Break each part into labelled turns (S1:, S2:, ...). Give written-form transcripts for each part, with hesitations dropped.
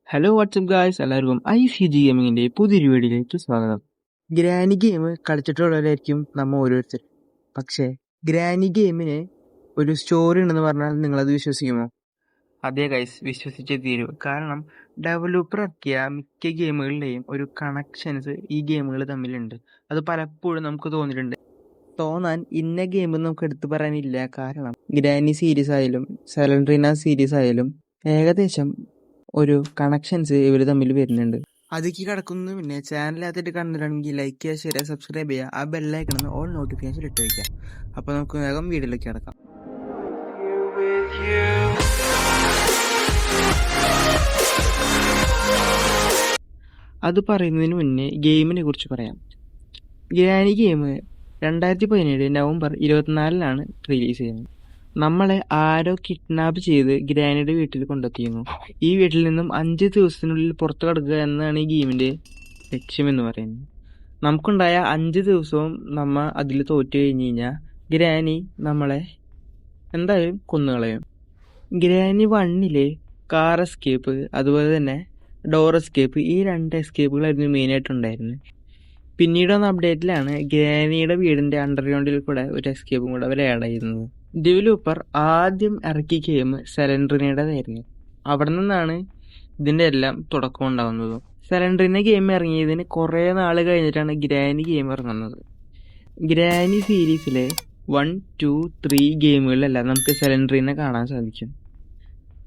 S1: Hello WhatsApp guys, എല്ലാവർക്കും ICG ഗെയിമിങ്ങിൻ്റെ പുതിയൊരു വീഡിയോയിലേക്ക് സ്വാഗതം. ഗ്രാനി ഗെയിം കളിച്ചിട്ടുള്ളവരായിരിക്കും നമ്മൾ ഓരോരുത്തർ. പക്ഷേ ഗ്രാനി ഗെയിമിന് ഒരു സ്റ്റോറി ഉണ്ടെന്ന് പറഞ്ഞാൽ നിങ്ങളത് വിശ്വസിക്കുമോ? അതേ ഗൈസ്, വിശ്വസിച്ചേ തീരൂ. കാരണം ഡെവലപ്പർ ഇറക്കിയ മിക്ക ഗെയിമുകളുടെയും ഒരു കണക്ഷൻസ് ഈ ഗെയിമുകൾ തമ്മിലുണ്ട്. അത് പലപ്പോഴും നമുക്ക് തോന്നാൻ ഇന്ന ഗെയിം നമുക്ക് എടുത്തു പറയാനില്ല. കാരണം ഗ്രാനി സീരീസ് ആയാലും സെലൻട്രീന സീരീസ് ആയാലും ഏകദേശം ഒരു കണക്ഷൻസ് ഇവർ തമ്മിൽ വരുന്നുണ്ട്. അതിലേക്ക് കിടക്കുന്നു. പിന്നെ ചാനലിനകത്തിട്ട് കണ്ടിട്ടുണ്ടെങ്കിൽ ലൈക്ക് ചെയ്യുക, ഷെയർ ചെയ്യുക, സബ്സ്ക്രൈബ് ചെയ്യുക, ആ ബെല്ലൈക്കണമെന്ന് ഓൾ നോട്ടിഫിക്കേഷൻ ഇട്ട് വയ്ക്കുക. അപ്പോൾ നമുക്ക് വേഗം വീഡിയോയിലേക്ക് കിടക്കാം. അത് പറയുന്നതിന് മുന്നേ ഗെയിമിനെ കുറിച്ച് പറയാം. ഗ്രാനി ഗെയിം 2017 നവംബർ 24 റിലീസ് ചെയ്യുന്നത്. നമ്മളെ ആരോ കിഡ്നാപ്പ് ചെയ്ത് ഗ്രാനിയുടെ വീട്ടിൽ കൊണ്ടെത്തിയിരുന്നു. ഈ വീട്ടിൽ നിന്നും 5 ദിവസത്തിനുള്ളിൽ പുറത്തു കടക്കുക എന്നതാണ് ഈ ഗെയിമിൻ്റെ ലക്ഷ്യമെന്ന് പറയുന്നത്. നമുക്കുണ്ടായ 5 ദിവസവും നമ്മ അതിൽ തോറ്റു കഴിഞ്ഞ് കഴിഞ്ഞാൽ ഗ്രാനി നമ്മളെ എന്തായാലും കൊന്നുകളയും. ഗ്രാനി 1 കാർ എസ്കേപ്പ്, അതുപോലെ തന്നെ ഡോർ എസ്കേപ്പ്, ഈ 2 എസ്കേപ്പുകളായിരുന്നു മെയിനായിട്ടുണ്ടായിരുന്നത്. പിന്നീട് വന്ന അപ്ഡേറ്റിലാണ് ഗ്രാനിയുടെ വീടിൻ്റെ അണ്ടർഗ്രൗണ്ടിൽ കൂടെ ഒരു എസ്കേപ്പും കൂടെ അവർ ആഡ് ചെയ്യുന്നത്. ഡെവലപ്പർ ആദ്യം ഇറക്കിയ ഗെയിം സെലൻട്രീനയുടേതായിരുന്നു. അവിടെ നിന്നാണ് ഇതിൻ്റെ എല്ലാം തുടക്കം ഉണ്ടാകുന്നത്. സെലൻട്രീന ഗെയിം ഇറങ്ങിയതിന് കുറേ നാൾ കഴിഞ്ഞിട്ടാണ് ഗ്രാനി ഗെയിം ഇറങ്ങുന്നത്. ഗ്രാനി സീരീസിലെ 1, 2, 3 ഗെയിമുകളിലെല്ലാം നമുക്ക് സെലൻട്രീന കാണാൻ സാധിക്കും.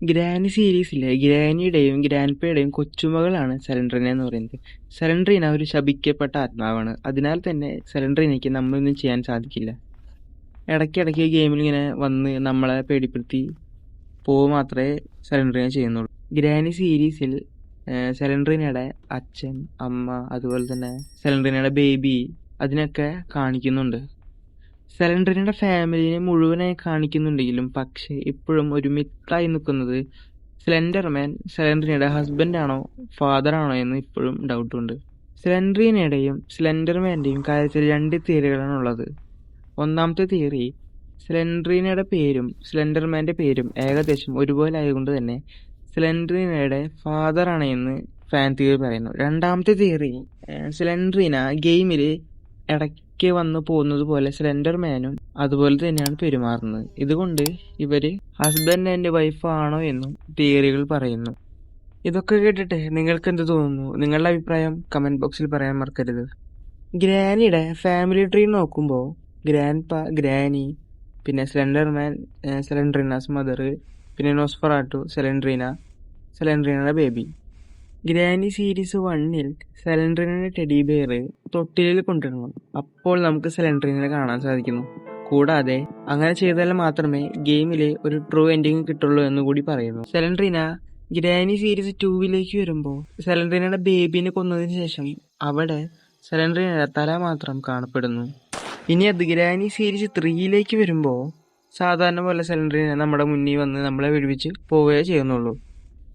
S1: ഗ്രാനി സീരീസിലെ ഗ്രാനിയുടെയും ഗ്രാൻഡ്പയുടെയും കൊച്ചുമകളാണ് സെലൻട്രീന എന്ന് പറയുന്നത്. സെലൻട്രീന ഒരു ശപിക്കപ്പെട്ട ആത്മാവാണ്. അതിനാൽ തന്നെ സെലൻട്രീനയ്ക്ക് നമ്മളൊന്നും ചെയ്യാൻ സാധിക്കില്ല. ഇടയ്ക്കിടയ്ക്ക് ഗെയിമിൽ ഇങ്ങനെ വന്ന് നമ്മളെ പേടിപ്പെടുത്തി പോവുക മാത്രമേ സെലൻട്രീന ചെയ്യുന്നുള്ളൂ. ഗ്രാനി സീരീസിൽ സെലൻട്രീനയുടെ അച്ഛൻ, അമ്മ, അതുപോലെ തന്നെ സെലൻട്രീനയുടെ ബേബി അതിനൊക്കെ കാണിക്കുന്നുണ്ട്. സെലൻട്രീനയുടെ ഫാമിലിനെ മുഴുവനായി കാണിക്കുന്നുണ്ടെങ്കിലും പക്ഷേ ഇപ്പോഴും ഒരു മിത്തായി നിൽക്കുന്നത് സ്ലെൻഡർമാൻ സെലൻട്രീനയുടെ ഹസ്ബൻഡാണോ ഫാദറാണോ എന്ന് ഇപ്പോഴും ഡൗട്ടുണ്ട്. സെലൻട്രീനയുടെയും സ്ലെൻഡർമാൻ്റെയും കാര്യത്തിൽ 2 തിയറികളാണുള്ളത്. ഒന്നാമത്തെ തിയറി, സ്ലെൻഡ്രീനയുടെ പേരും സ്ലെൻഡർമാൻ്റെ പേരും ഏകദേശം ഒരുപോലെ ആയതുകൊണ്ട് തന്നെ സ്ലെൻഡ്രീനയുടെ ഫാദറാണ് എന്ന് ഫാൻ തിയറി പറയുന്നു. രണ്ടാമത്തെ തിയറി, സ്ലെൻഡ്രീന ഗെയിമിൽ ഇടയ്ക്ക് വന്നു പോകുന്നത് പോലെ സ്ലെൻഡർമാനും അതുപോലെ തന്നെയാണ് പെരുമാറുന്നത്. ഇതുകൊണ്ട് ഇവർ ഹസ്ബൻഡ് ആൻഡ് വൈഫാണോ എന്നും തിയറികൾ പറയുന്നു. ഇതൊക്കെ കേട്ടിട്ട് നിങ്ങൾക്ക് എന്ത് തോന്നുന്നു? നിങ്ങളുടെ അഭിപ്രായം കമൻറ്റ് ബോക്സിൽ പറയാൻ മറക്കരുത്. ഗ്രാനിയുടെ ഫാമിലി ട്രീ നോക്കുമ്പോൾ ഗ്രാൻഡ്പ, ഗ്രാനി, പിന്നെ സ്ലെൻഡർമാൻ, സെലൻട്രീനാസ് മദർ, പിന്നെ നോസ്ഫെറാട്ടു, സെലൻട്രീനയുടെ ബേബി. ഗ്രാനി സീരീസ് 1 സെലൻട്രീനയുടെ ടെഡി ബെയർ തൊട്ടിലിൽ കൊണ്ടുവരണം. അപ്പോൾ നമുക്ക് സെലൻട്രീനെ കാണാൻ സാധിക്കുന്നു. കൂടാതെ അങ്ങനെ ചെയ്താൽ മാത്രമേ ഗെയിമിൽ ഒരു ട്രൂ എൻഡിങ് കിട്ടുള്ളൂ എന്നുകൂടി പറയുന്നു. സെലൻട്രീന ഗ്രാനി സീരീസ് 2 വരുമ്പോൾ സെലൻട്രീനയുടെ ബേബിനെ കൊന്നതിന് ശേഷം അവിടെ സെലൻട്രീനയുടെ തല മാത്രം കാണപ്പെടുന്നു. ഇനി അത് ഗ്രാനി സീരീസ് 3 വരുമ്പോൾ സാധാരണ പോലെ സെലൻട്രീന നമ്മുടെ മുന്നിൽ വന്ന് നമ്മളെ വെടിവെച്ച് പോവുകയേ ചെയ്യുന്നുള്ളൂ.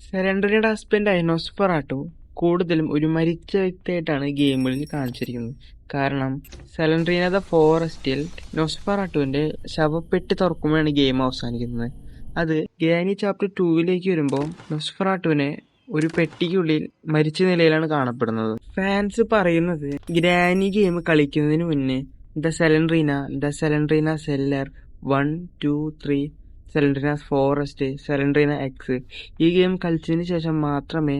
S1: സെലൻട്രീനയുടെ ഹസ്ബൻഡായ നോസ്ഫെറാട്ടു കൂടുതലും ഒരു മരിച്ച വ്യക്തിയായിട്ടാണ് ഗെയിമുകളിൽ കാണിച്ചിരിക്കുന്നത്. കാരണം സെലൻട്രീന ദ ഫോറസ്റ്റിൽ നോസ്ഫെറാട്ടുവിൻ്റെ ശവപ്പെട്ടി തുറക്കുമ്പോഴാണ് ഗെയിം അവസാനിക്കുന്നത്. അത് ഗ്രാനി ചാപ്റ്റർ 2 വരുമ്പോൾ നോസ്ഫെറാട്ടുവിനെ ഒരു പെട്ടിക്കുള്ളിൽ മരിച്ച നിലയിലാണ് കാണപ്പെടുന്നത്. ഫാൻസ് പറയുന്നത് ഗ്രാനി ഗെയിം കളിക്കുന്നതിന് മുന്നേ ദ സെലൻട്രീന സെല്ലർ 1, 2, 3, സെലൻട്രീനാസ് ഫോറസ്റ്റ്, സെലൻട്രീന എക്സ് ഈ ഗെയിം കളിച്ചതിന് ശേഷം മാത്രമേ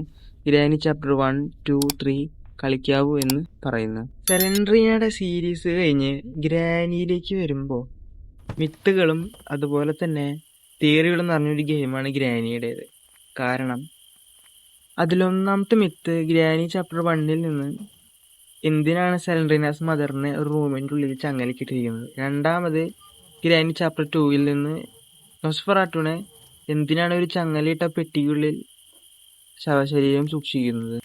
S1: ഗ്രാനി ചാപ്റ്റർ 1, 2, 3 കളിക്കാവൂ എന്ന് പറയുന്നു. സെലൻട്രീനയുടെ സീരീസ് കഴിഞ്ഞ് ഗ്രാനിയിലേക്ക് വരുമ്പോൾ മിത്തുകളും അതുപോലെ തന്നെ തിയറികളും നിറഞ്ഞൊരു ഗെയിമാണ് ഗ്രാനിയുടേത്. കാരണം അതിലൊന്നാമത്തെ മിത്ത്, ഗ്രാനി ചാപ്റ്റർ 1 നിന്ന് എന്തിനാണ് സെലൻട്രീനാസ് മദറിനെ ഒരു റൂമിൻ്റെ ഉള്ളിൽ ചങ്ങലക്കിട്ടിരിക്കുന്നത്. രണ്ടാമത് ഗ്രാനി ചാപ്റ്റർ 2 നിന്ന് നോസ്ഫെറാട്ടുവിനെ എന്തിനാണ് ഒരു ചങ്ങലയിട്ട പെട്ടിക്കുള്ളിൽ ശവശരീരം സൂക്ഷിക്കുന്നത്.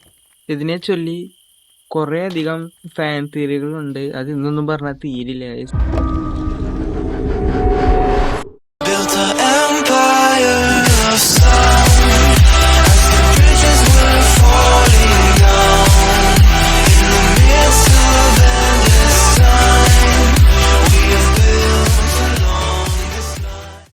S1: ഇതിനെ ചൊല്ലി കുറേ അധികം ഫാൻ തിയറികളുണ്ട്. അത് ഇന്നൊന്നും പറഞ്ഞാൽ തീരില്ല.